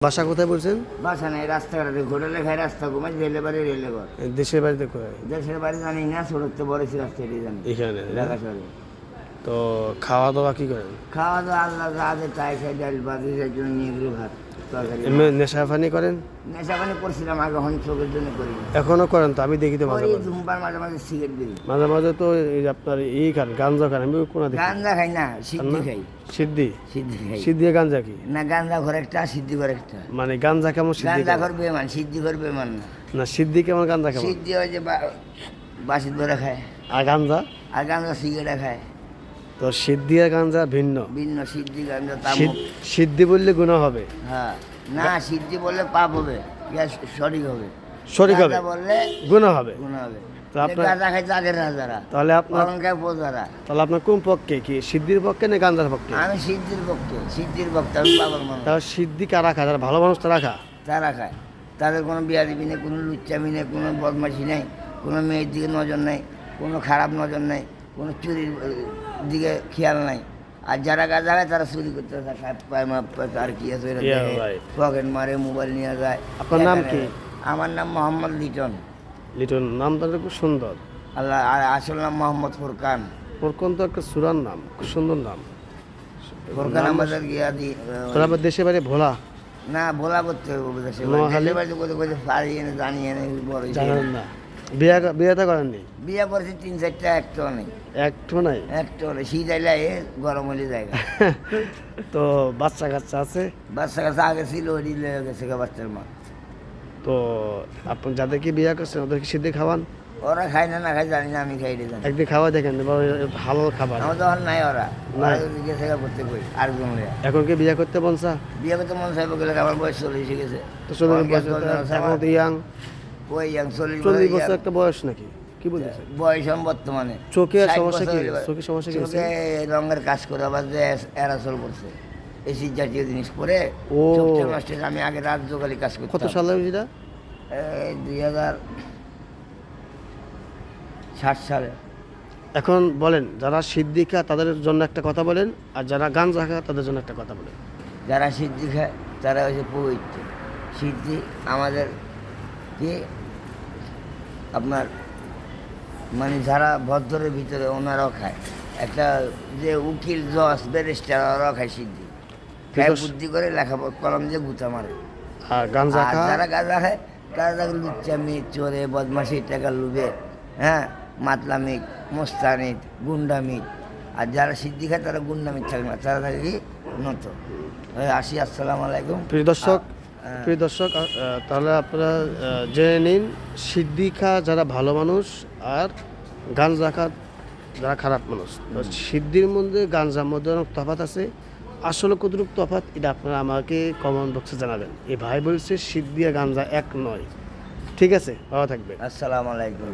বাসা কোথায় বলছেন? বাসা নাই, রাস্তাঘাটে হোটেলে খাই, রাস্তা ঘুমাই, রেলে বাড়ি রেলে ঘর। দেশের বাড়িতে কোথায়? দেশের বাড়ি জানি না, ছোটতে বড়েছি রাস্তাটি জানি এখানে ঢাকা শহরে। তো খাওয়া দাওয়া কি করেন? খাওয়া দাওয়া আল্লাহ যা দেয় তাই খাই, ডাল ভাত সেই জন্য নিয়ে গেলে ভাত তরকারি। এমনি নেশা ফানি করেন? নেশা পানি করছিলাম আগে, এখন চোখের জন্য করি না। এখনো করেন? তো আমি দেখি তো মাঝে করি, মাঝে ধূমপান মাঝে মাঝে, সিগারেট দিই। মাঝে মাঝে তো এই যে আপনার এই খান গাঞ্জা খান, আমি কোনা দেখি। গাঁজা খাই না, সিদ্ধি খাই। সিদ্ধি? সিদ্ধি খাই সিদ্ধি গাঞ্জা কি? না, গাঁজা ঘর একটা, সিদ্ধি ঘর একটা। মানে গাঞ্জা কেমন, সিদ্ধি গাঁজা কেমন? ঘর বেমান, সিদ্ধি ঘর বেমান না। না সিদ্ধি কেমন, গাঞ্জা কেমন? সিদ্ধি হয় যে বাসি ধরে খায়, আর গাঞ্জা? আর গাঁজা সিগারেট খায়। তো সিদ্ধি আর গাঞ্জা ভিন্ন। ভিন্ন, সিদ্ধি গাঁজা তামুক। সিদ্ধি বললে গুনাহ হবে? হ্যাঁ, না সিদ্ধি বললে পাপ হবে, সঠিক হবে। সঠিক হবে, গাঁজা বললে গুনাহ হবে। গুনাহ হবে। তো আপনার গাঁজা খাইতে আগের রাজারা, তাহলে আপনার অহংকার বোঝারা। তাহলে আপনার কোন পক্ষে, কি সিদ্ধির পক্ষে না গাঞ্জার পক্ষে? আমি সিদ্ধির পক্ষে, সিদ্ধির ভক্ত, আমি বাবার মানুষ। তাহলে সিদ্ধি কারা খায়? যারা ভালো মানুষ তারা খায়? তারা খায়, তাদের কোনো বিয়াদিবি নেই, কোনো লুচ্চামি নেই, কোনো বদমাশি নেই, কোনো মেয়ের দিকে নজর নেই, কোনো খারাপ নজর নেই, কোনো চুরির দিকে খেয়াল নাই। আর যারা গাঁজা খায় তারা চুরি করতে থাকে, আর কি আছে এটা ইয়া দেখে, ভাই। পকেট মারে, মোবাইল নিয়ে যায়। আপনার নাম কি? আমার নাম মোহাম্মদ লিটন। লিটন নামটা তো খুব সুন্দর। আল্লাহ, আর আসল নাম মোহাম্মদ ফুরকান। ওরকম তো একটা সুরার নাম, খুব সুন্দর নাম। ফুরকান আমাদের গিয়াদি। তোর আবার দেশে বাড়ি ভোলা? না, ভোলা করতে হবে দেশে নোয়াখালী? দেশে বাড়ি করতে করতে পারি এনে জানি এনে বড় হয়েছে। জানেন না? বিয়েটা করেননি? বিয়ে করেছি 3-4টা, একটাও নেই। একটু নাই? একটাও নেই, শীত আইলে এ গরম হলে জায়গা। তো বাচ্চা কাচ্চা আছে? বাচ্চা কাছে আগে ছিল, ওই লেগে গেছে গা বাচ্চার মা। তো আপনি যাদেরকে বিয়ে করছেন ওদেরকে সিদ্ধি খাওয়ান? ওরা খায় না, না খায় জানি না, আমি খাই রে জানি। একদিন খাওয়া দেখেন, ভালো খাবার। আমার তখন নাই, ওরা নাই। গেছে গা করতে কই আর জন এখন কি বিয়ে করতে বলছা? বিয়ে করতে মন চাইব গেলে আমার বয়স 40 গেছে। তো 40 বছর এখন তো ইয়াং। ওই ইয়াং 40 40 বছর একটা বয়স নাকি? কি বলতেছে? বয়স এখন বর্তমানে। চোখের 60 সমস্যা কি? বছর হলে- চোখের সমস্যা কি? চোখে রঙের কাজ করে, আবার যে এরাসল করছে, এসিড জাতীয় জিনিস পরে ও। চোখটা নষ্ট হয়েছে। আমি আগে রাত জোগালি কাজ করতাম। কত সালে এটা? এই 2060 সালে। এখন বলেন, যারা সিদ্ধি খায় তাদের জন্য একটা কথা বলেন, আর যারা গাঞ্জা খায় তাদের জন্য একটা কথা বলেন। যারা সিদ্ধি খায় তারা হচ্ছে পবিত্র। সিদ্ধি আমাদের কি আপনার মানে যারা ভদ্রের ভিতরে ওনারাও খায়। একটা যে উকিল, জজ, ব্যারিস্টার, ওরাও খায় সিদ্ধি। খায় বুদ্ধি করে, লেখাপড়া কলম দিয়ে গুতা মারে। আর গাঞ্জা আর খায়? যারা গাঁজা খায় তারা থাকে লুচ্চামি, চোরে, বদমাশি, টাকা লুবে, হ্যাঁ, মাতলামিক, মোস্তানিক, গুন্ডামিক। আর যারা সিদ্ধি খায় তারা গুন্ডামিক থাকে না, তারা থাকে কি নত। আসি, আসসালামু আলাইকুম। প্রিয় দর্শক, তাহলে আপনারা জেনে নিন, সিদ্ধি খা যারা ভালো মানুষ আর গাঞ্জা খা যারা খারাপ মানুষ। তো সিদ্ধির মধ্যে গাঞ্জার মধ্যে অনেক তফাৎ আছে। আসলে কতটুকু তফাৎ এটা আপনারা আমাকে কমেন্ট বক্সে জানাবেন। এই ভাই বলছে সিদ্ধি আর গাঞ্জা এক নয়। ঠিক আছে, ভালো থাকবে। আসসালামু আলাইকুম।